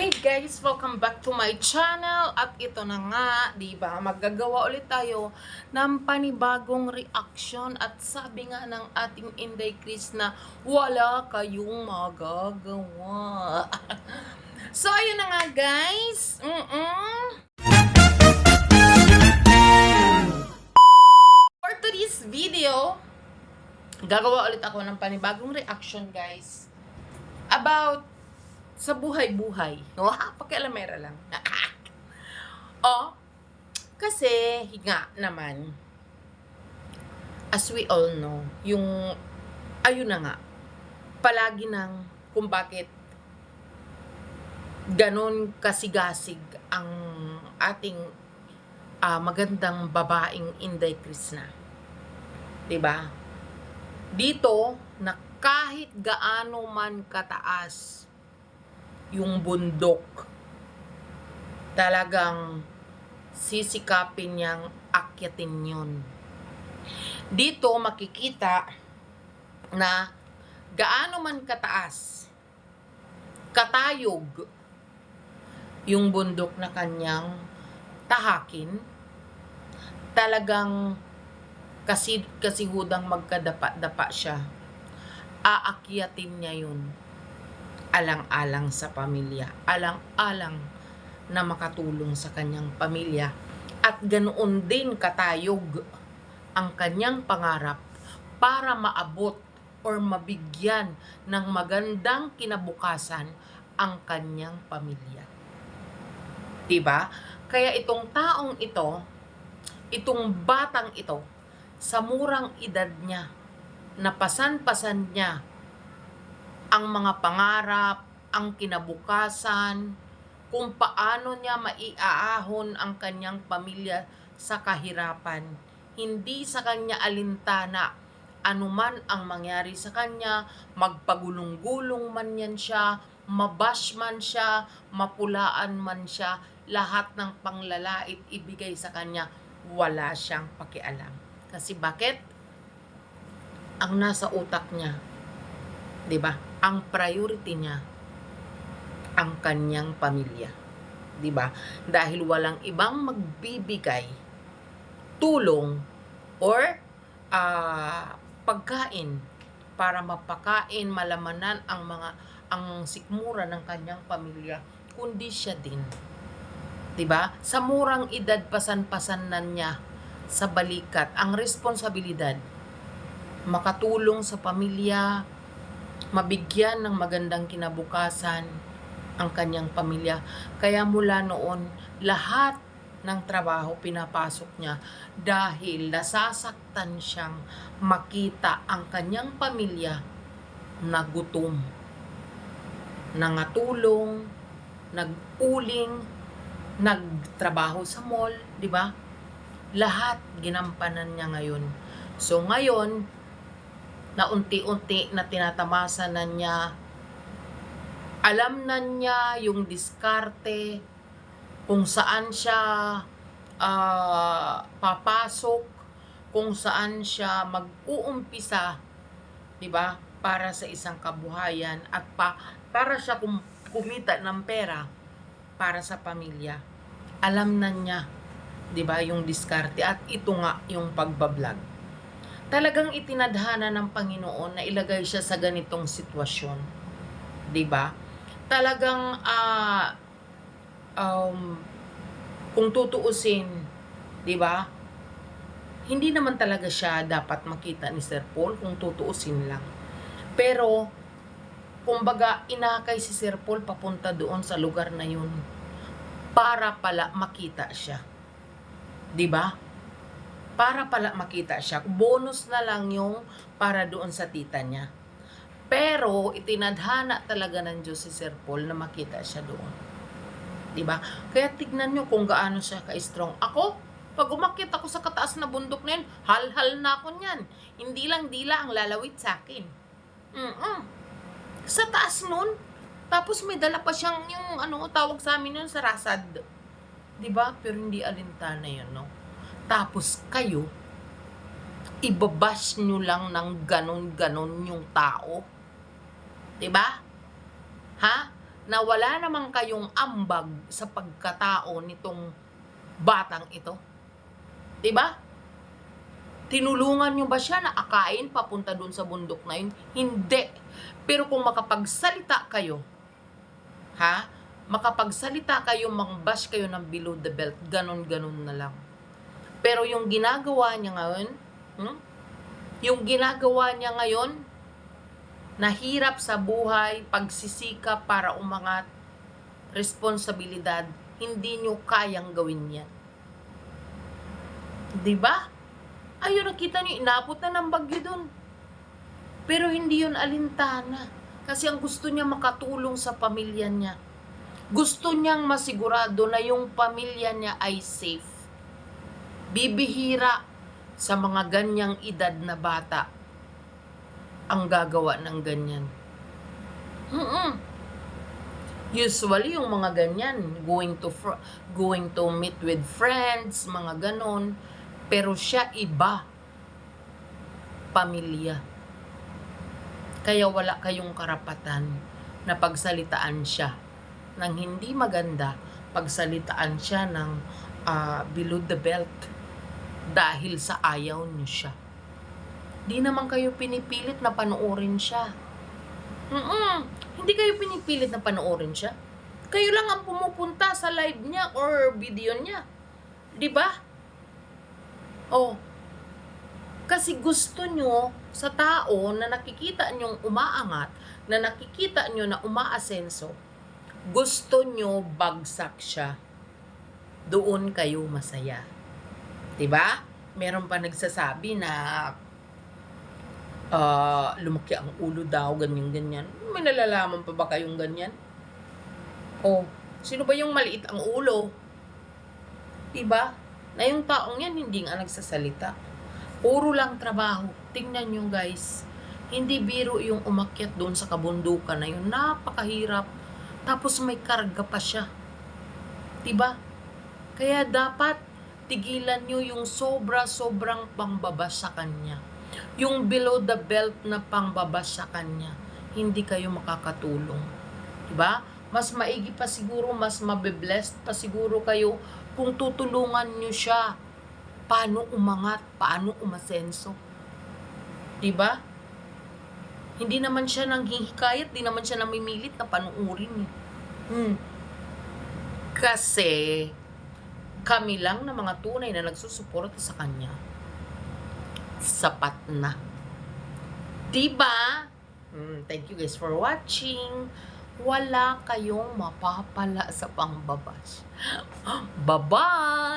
Hi guys! Welcome back to my channel. At ito na nga, diba, maggagawa ulit tayo ng panibagong reaction. At sabi nga ng ating Inday Chris na wala kayong magagawa. So, ayun na nga guys. For today's video, gagawa ulit ako ng panibagong reaction guys. About sa buhay-buhay. Pakialamera lang. Kasi, nga naman, as we all know, ayun na nga, palagi nang kung bakit ganon kasigasig ang ating magandang babaeng Inday Krishna. Diba? Dito, na kahit gaano man kataas yung bundok, talagang sisikapin niyang akyatin yun. Dito makikita na gaano man kataas, katayog yung bundok na kanyang tahakin, talagang kasihudang magkadapa-dapa siya, aakyatin niya yun. Alang-alang sa pamilya, alang-alang na makatulong sa kanyang pamilya, at ganoon din katayog ang kanyang pangarap para maabot or mabigyan ng magandang kinabukasan ang kanyang pamilya. Diba? Kaya itong taong ito, itong batang ito, sa murang edad niya, napasan-pasan niya ang mga pangarap, ang kinabukasan, kung paano niya maiaahon ang kanyang pamilya sa kahirapan. Hindi sa kanya alintana anuman ang mangyari sa kanya, magpagulong-gulong man yan siya, mabash man siya, mapulaan man siya, lahat ng panglalait ibigay sa kanya, wala siyang pakialam. Kasi bakit? Ang nasa utak niya, 'di ba? Ang priority niya ang kanyang pamilya. 'Di ba? Dahil walang ibang magbibigay tulong or pagkain para mapakain, malamanan ang sikmura ng kanyang pamilya, kundi siya din. 'Di ba? Sa murang edad, pasan-pasan na niya sa balikat ang responsibilidad makatulong sa pamilya, mabigyan ng magandang kinabukasan ang kanyang pamilya. Kaya mula noon, lahat ng trabaho pinapasok niya dahil nasasaktan siyang makita ang kanyang pamilya na gutom, nangatulong, nag-uling, nagtrabaho sa mall, di ba? Lahat ginampanan niya ngayon. So ngayon, na unti-unti na tinatamasa na niya, alam na niya yung diskarte, kung saan siya papasok, kung saan siya mag-uumpisa, 'di ba? Para sa isang kabuhayan at para siya kumita ng pera para sa pamilya. Alam na niya, 'di ba, yung diskarte, at ito nga yung pagbablog. Talagang itinadhana ng Panginoon na ilagay siya sa ganitong sitwasyon. 'Di ba? Talagang kung tutuusin, 'di ba? Hindi naman talaga siya dapat makita ni Sir Paul kung tutuusin lang. Pero kumbaga inakay si Sir Paul papunta doon sa lugar na 'yun para pala makita siya. 'Di ba? Para pala makita siya. Bonus na lang yung para doon sa tita niya. Pero itinadhana talaga ng Diyos si Sir Paul na makita siya doon. 'Di ba? Kaya tignan nyo kung gaano siya ka-strong. Ako, pag umakyat ako sa kataas na bundok na yun, hal-hal na ako niyan. Hindi lang dila ang lalawit sa akin. Sa taas nun. Tapos may dala pa siyang yung tawag sa amin yun, sa rasad. 'Di ba? Pero hindi alintana yun, no? Tapos kayo, ibabash nyo lang ng ganon-ganon yung tao. 'Di ba? Ha? na wala naman kayong ambag sa pagkatao nitong batang ito? Diba? Tinulungan nyo ba siya na akain papunta dun sa bundok na yun? Hindi. Pero kung makapagsalita kayo, makapagsalita kayo, mang-bash kayo ng below the belt, ganon-ganon na lang. Pero yung ginagawa niya ngayon, nahirap sa buhay, pagsisikap para umangat, responsibilidad, hindi nyo kayang gawin yan. Diba? Ayun, nakita nyo, inabot na ng bagyo dun. Pero hindi yun alintana. Kasi ang gusto niya makatulong sa pamilya niya. Gusto niyang masigurado na yung pamilya niya ay safe. Bibihira sa mga ganyang edad na bata ang gagawa ng ganyan. Usually yung mga ganyan, going to meet with friends, mga ganon. Pero siya iba, pamilya. Kaya wala kayong karapatan na pagsalitaan siya ng hindi maganda, pagsalitaan siya ng below the belt dahil sa ayaw niyo siya. Di naman kayo pinipilit na panoorin siya. Hindi kayo pinipilit na panoorin siya. Kayo lang ang pumupunta sa live niya or video niya. Di ba? Kasi gusto nyo sa tao na nakikita nyong umaangat, na nakikita nyo na umaasenso, gusto nyo bagsak siya. Doon kayo masaya. Diba? Meron pa nagsasabi na lumaki ang ulo daw, ganyan-ganyan. May nalalaman pa ba kayong ganyan? Sino ba yung maliit ang ulo? Diba? Na yung taong yan hindi nga nagsasalita. Puro lang trabaho. Tingnan nyo guys. Hindi biro yung umakyat doon sa kabundukan na yun. Napakahirap. Tapos may karga pa siya. Diba? Kaya dapat tigilan nyo yung sobrang pangbabas sa kanya. Yung below the belt na pangbabas sa kanya. Hindi kayo makakatulong. Diba? Mas maigi pa siguro, mas mabe-blessed pa siguro kayo kung tutulungan nyo siya. Paano umangat? Paano umasenso? Diba? Hindi naman siya nanghihikayat, di naman siya namimilit na panuurin. Kasi kami lang na mga tunay na nagsusuporta sa kanya. Sapat na. Diba? Thank you guys for watching. Wala kayong mapapala sa pangbabas. Bye-bye!